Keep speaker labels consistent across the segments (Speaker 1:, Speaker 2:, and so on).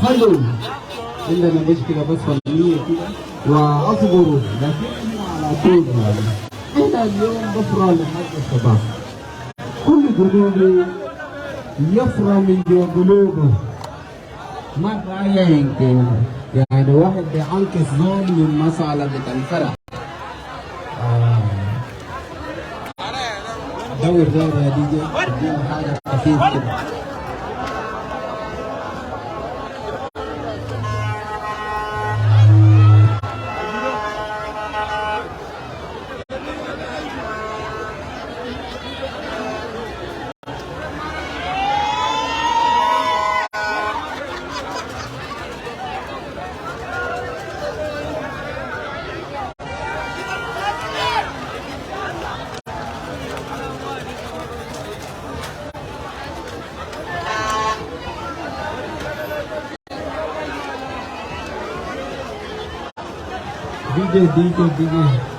Speaker 1: هلو عندنا مشكلة بس فنية كده وأصبروا لكن على طول يعني إحنا اليوم بفرح لحد الصباح كل قلوبي يفرح من جو قلوبه ما رأيه يمكن يعني واحد بيعنكس زول من مسألة الفرح دور يا دي جي ادينا حاجة خفيف كده DJ.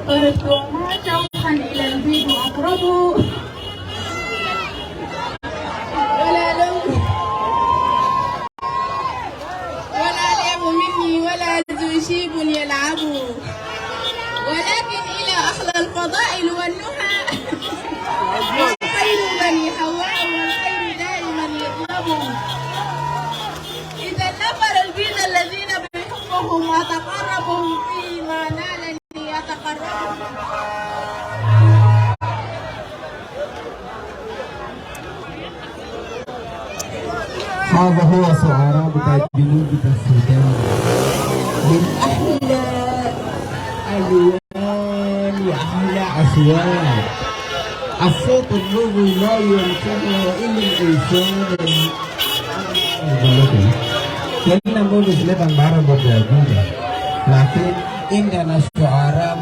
Speaker 2: أردتما شوقا إلى البيت أقرب ولا لوم ولا لعب مني ولا ذو شيب يلعب ولكن إلى أحلى الفضائل والنهى خير بني حواء والخير دائما يطلب إذا نفر البيض الذين بحبهم وتقربهم فيما نالني يتقرب
Speaker 1: هذا هو شعراء بتاع جنوب السودان من أحلى ألوان وأحلى أصوات الصوت النبوي لا ينطقه إلا الإنسان كلنا نقول لبن بعرب وبلادنا لكن عندنا شعراء